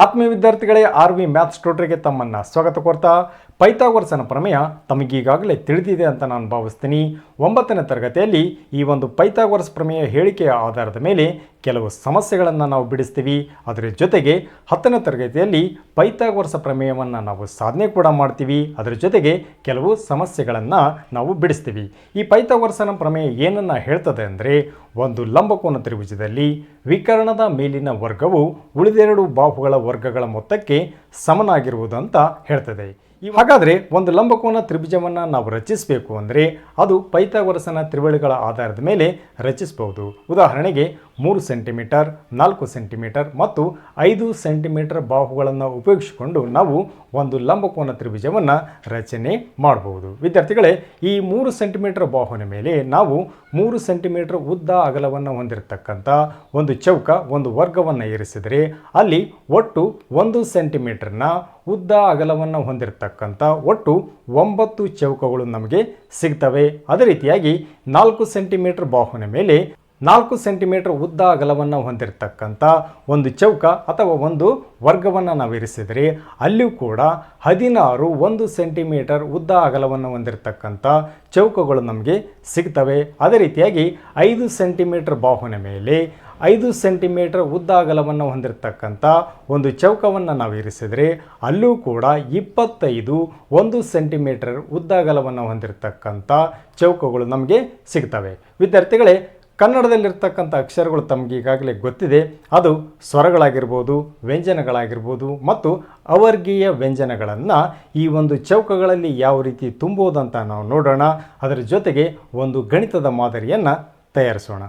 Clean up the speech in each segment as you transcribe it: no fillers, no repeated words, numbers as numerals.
ಆತ್ಮೀಯ ವಿದ್ಯಾರ್ಥಿಗಳೇ, RV maths ಟ್ಯೂಟರ್ಗೆ ತಮ್ಮನ್ನು ಸ್ವಾಗತ ಕೋರ್ತಾ ಪೈಥಾಗೋರಸನ ಪ್ರಮೇಯ ತಮಗೀಗಾಗಲೇ ತಿಳಿದಿದೆ ಅಂತ ನಾನು ಭಾವಿಸ್ತೀನಿ. 9ನೇ ತರಗತಿಯಲ್ಲಿ ಈ ಒಂದು ಪೈಥಾಗೋರಸ್ ಪ್ರಮೇಯ ಹೇಳಿಕೆಯ ಆಧಾರದ ಮೇಲೆ ಕೆಲವು ಸಮಸ್ಯೆಗಳನ್ನು ನಾವು ಬಿಡಿಸ್ತೀವಿ. ಅದರ ಜೊತೆಗೆ 10ನೇ ತರಗತಿಯಲ್ಲಿ ಪೈಥಾಗೋರಸ ಪ್ರಮೇಯವನ್ನು ನಾವು ಸಾಧನೆ ಕೂಡ ಮಾಡ್ತೀವಿ. ಅದರ ಜೊತೆಗೆ ಕೆಲವು ಸಮಸ್ಯೆಗಳನ್ನು ನಾವು ಬಿಡಿಸ್ತೀವಿ. ಈ ಪೈಥಾಗೋರಸನ ಪ್ರಮೇಯ ಏನನ್ನು ಹೇಳ್ತದೆ ಅಂದರೆ, ಒಂದು ಲಂಬಕೋನ ತ್ರಿಭುಜದಲ್ಲಿ ವಿಕರ್ಣದ ಮೇಲಿನ ವರ್ಗವು ಉಳಿದೆರಡು ಬಾಹುಗಳ ವರ್ಗಗಳ ಮೊತ್ತಕ್ಕೆ ಸಮನಾಗಿರುವುದು ಅಂತ ಹೇಳ್ತದೆ. ಹಾಗಾದರೆ ಒಂದು ಲಂಬಕೋನ ತ್ರಿಭುಜವನ್ನು ನಾವು ರಚಿಸಬೇಕು ಅಂದರೆ ಅದು ಪೈಥಾಗೋರಸನ ತ್ರಿವಳಿಗಳ ಆಧಾರದ ಮೇಲೆ ರಚಿಸಬಹುದು. ಉದಾಹರಣೆಗೆ 3 ಸೆಂಟಿಮೀಟರ್, 4 ಸೆಂಟಿಮೀಟರ್ ಮತ್ತು 5 ಸೆಂಟಿಮೀಟರ್ ಬಾಹುಗಳನ್ನು ಉಪಯೋಗಿಸಿಕೊಂಡು ನಾವು ಒಂದು ಲಂಬಕೋನ ತ್ರಿಭುಜವನ್ನು ರಚನೆ ಮಾಡಬಹುದು. ವಿದ್ಯಾರ್ಥಿಗಳೇ, ಈ 3 ಸೆಂಟಿಮೀಟರ್ ಬಾಹುವಿನ ಮೇಲೆ ನಾವು 3 ಸೆಂಟಿಮೀಟರ್ ಉದ್ದ ಅಗಲವನ್ನು ಹೊಂದಿರತಕ್ಕಂಥ ಒಂದು ಚೌಕ, ಒಂದು ವರ್ಗವನ್ನು ಇರಿಸಿದರೆ ಅಲ್ಲಿ ಒಟ್ಟು 1 ಸೆಂಟಿಮೀಟರ್ನ ಉದ್ದ ಅಗಲವನ್ನು ಹೊಂದಿರತಕ್ಕಂಥ ಒಟ್ಟು 9 ಚೌಕಗಳು ನಮಗೆ ಸಿಗ್ತವೆ. ಅದೇ ರೀತಿಯಾಗಿ 4 ಸೆಂಟಿಮೀಟರ್ ಬಾಹುವಿನ ಮೇಲೆ 4 ಸೆಂಟಿಮೀಟರ್ ಉದ್ದ ಅಗಲವನ್ನು ಹೊಂದಿರತಕ್ಕಂಥ ಒಂದು ಚೌಕ ಅಥವಾ ಒಂದು ವರ್ಗವನ್ನು ನಾವು ಇರಿಸಿದರೆ ಅಲ್ಲಿಯೂ ಕೂಡ 16 1 ಸೆಂಟಿಮೀಟರ್ ಉದ್ದ ಅಗಲವನ್ನು ಹೊಂದಿರತಕ್ಕಂಥ ಚೌಕಗಳು ನಮಗೆ ಸಿಗ್ತವೆ. ಅದೇ ರೀತಿಯಾಗಿ 5 ಸೆಂಟಿಮೀಟರ್ ಬಾಹುವಿನ ಮೇಲೆ 5 ಸೆಂಟಿಮೀಟರ್ ಉದ್ದ ಅಗಲವನ್ನು ಹೊಂದಿರತಕ್ಕಂಥ ಒಂದು ಚೌಕವನ್ನು ನಾವು ಇರಿಸಿದರೆ ಅಲ್ಲೂ ಕೂಡ 25 1 ಸೆಂಟಿಮೀಟರ್ ಉದ್ದ ಅಗಲವನ್ನು ಹೊಂದಿರತಕ್ಕಂಥ ಚೌಕಗಳು ನಮಗೆ ಸಿಗ್ತವೆ. ವಿದ್ಯಾರ್ಥಿಗಳೇ, ಕನ್ನಡದಲ್ಲಿರ್ತಕ್ಕಂಥ ಅಕ್ಷರಗಳು ತಮಗೆ ಈಗಾಗಲೇ ಗೊತ್ತಿದೆ. ಅದು ಸ್ವರಗಳಾಗಿರ್ಬೋದು, ವ್ಯಂಜನಗಳಾಗಿರ್ಬೋದು ಮತ್ತು ಅವರ್ಗೀಯ ವ್ಯಂಜನಗಳನ್ನು ಈ ಒಂದು ಚೌಕಗಳಲ್ಲಿ ಯಾವ ರೀತಿ ತುಂಬೋದಂತ ನಾವು ನೋಡೋಣ. ಅದರ ಜೊತೆಗೆ ಒಂದು ಗಣಿತದ ಮಾದರಿಯನ್ನು ತಯಾರಿಸೋಣ.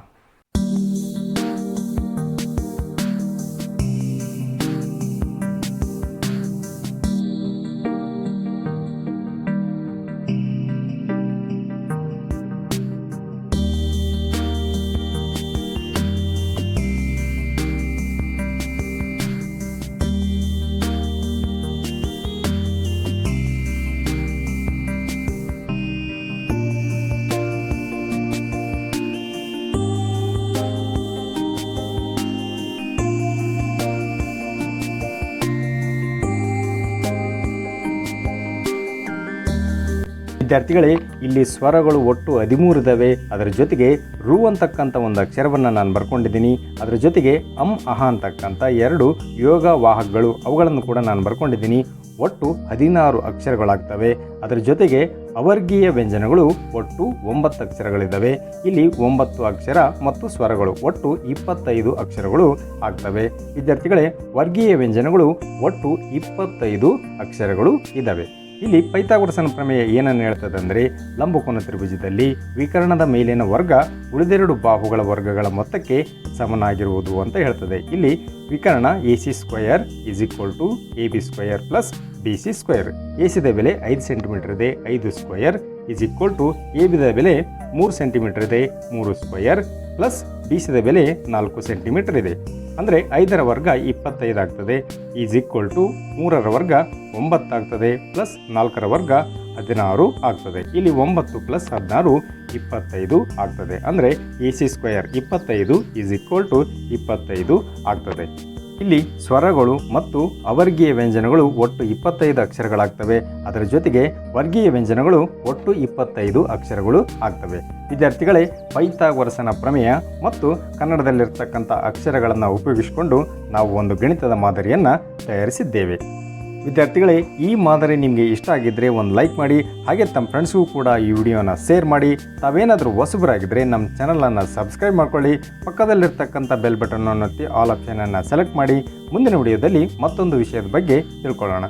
ವಿದ್ಯಾರ್ಥಿಗಳೇ, ಇಲ್ಲಿ ಸ್ವರಗಳು ಒಟ್ಟು 13 ಇದ್ದಾವೆ. ಅದರ ಜೊತೆಗೆ ರು ಅಂತಕ್ಕಂಥ ಒಂದು ಅಕ್ಷರವನ್ನು ನಾನು ಬರ್ಕೊಂಡಿದ್ದೀನಿ. ಅದರ ಜೊತೆಗೆ ಅಹ ಅಂತಕ್ಕಂಥ 2 ಯೋಗ ವಾಹಕಗಳು ಅವುಗಳನ್ನು ಕೂಡ ನಾನು ಬರ್ಕೊಂಡಿದ್ದೀನಿ. ಒಟ್ಟು 16 ಅಕ್ಷರಗಳಾಗ್ತವೆ. ಅದರ ಜೊತೆಗೆ ಅವರ್ಗೀಯ ವ್ಯಂಜನಗಳು ಒಟ್ಟು 9 ಅಕ್ಷರಗಳಿದ್ದಾವೆ. ಇಲ್ಲಿ 9 ಅಕ್ಷರ ಮತ್ತು ಸ್ವರಗಳು ಒಟ್ಟು 25 ಅಕ್ಷರಗಳು ಆಗ್ತವೆ. ವಿದ್ಯಾರ್ಥಿಗಳೇ, ವರ್ಗೀಯ ವ್ಯಂಜನಗಳು ಒಟ್ಟು 25 ಅಕ್ಷರಗಳು ಇದ್ದಾವೆ. ಇಲ್ಲಿ ಪೈಥಾಗೋರಸನ ಪ್ರಮೇಯ ಏನನ್ನು ಹೇಳ್ತದೆ ಅಂದರೆ, ಲಂಬಕೋನ ತ್ರಿಭುಜದಲ್ಲಿ ವಿಕರ್ಣದ ಮೇಲಿನ ವರ್ಗ ಉಳಿದೆರಡು ಬಾಹುಗಳ ವರ್ಗಗಳ ಮೊತ್ತಕ್ಕೆ ಸಮನಾಗಿರುವುದು ಅಂತ ಹೇಳ್ತದೆ. ಇಲ್ಲಿ ವಿಕರ್ಣ AC² = AB² + BC². AC the ಬೆಲೆ 5 ಸೆಂಟಿಮೀಟರ್ ಇದೆ, 5² = AB ದ ಬೆಲೆ 3 ಸೆಂಟಿಮೀಟರ್ ಇದೆ, 3² ಪ್ಲಸ್ BC ದ ಬೆಲೆ 4 ಸೆಂಟಿಮೀಟರ್ ಇದೆ. ಅಂದರೆ 5ರ ವರ್ಗ 25 ಆಗ್ತದೆ, = 3ರ ವರ್ಗ 9 ಆಗ್ತದೆ, ಪ್ಲಸ್ 4ರ ವರ್ಗ 16 ಆಗ್ತದೆ. ಇಲ್ಲಿ 9 + 16 25 ಆಗ್ತದೆ. ಅಂದರೆ AC² 25 = 25 ಆಗ್ತದೆ. ಇಲ್ಲಿ ಸ್ವರಗಳು ಮತ್ತು ಅವರ್ಗೀಯ ವ್ಯಂಜನಗಳು ಒಟ್ಟು 25 ಅಕ್ಷರಗಳಾಗ್ತವೆ. ಅದರ ಜೊತೆಗೆ ವರ್ಗೀಯ ವ್ಯಂಜನಗಳು ಒಟ್ಟು 25 ಅಕ್ಷರಗಳು ಆಗ್ತವೆ. ವಿದ್ಯಾರ್ಥಿಗಳೇ, ಪೈಥಾಗೋರಸನ ಪ್ರಮೇಯ ಮತ್ತು ಕನ್ನಡದಲ್ಲಿರ್ತಕ್ಕಂಥ ಅಕ್ಷರಗಳನ್ನು ಉಪಯೋಗಿಸಿಕೊಂಡು ನಾವು ಒಂದು ಗಣಿತದ ಮಾದರಿಯನ್ನು ತಯಾರಿಸಿದ್ದೇವೆ. ವಿದ್ಯಾರ್ಥಿಗಳೇ, ಈ ಮಾದರಿ ನಿಮಗೆ ಇಷ್ಟ ಆಗಿದ್ದರೆ ಒಂದು ಲೈಕ್ ಮಾಡಿ, ಹಾಗೆ ತಮ್ಮ ಫ್ರೆಂಡ್ಸ್ಗೂ ಕೂಡ ಈ ವಿಡಿಯೋನ ಶೇರ್ ಮಾಡಿ. ತಾವೇನಾದರೂ ಹೊಸಬರಾಗಿದ್ದರೆ ನಮ್ಮ ಚಾನಲನ್ನು ಸಬ್ಸ್ಕ್ರೈಬ್ ಮಾಡ್ಕೊಳ್ಳಿ. ಪಕ್ಕದಲ್ಲಿರ್ತಕ್ಕಂಥ ಬೆಲ್ ಬಟನ್ ಒತ್ತಿ ಆಲ್ ಆಪ್ಷನನ್ನು ಸೆಲೆಕ್ಟ್ ಮಾಡಿ. ಮುಂದಿನ ವಿಡಿಯೋದಲ್ಲಿ ಮತ್ತೊಂದು ವಿಷಯದ ಬಗ್ಗೆ ತಿಳ್ಕೊಳ್ಳೋಣ.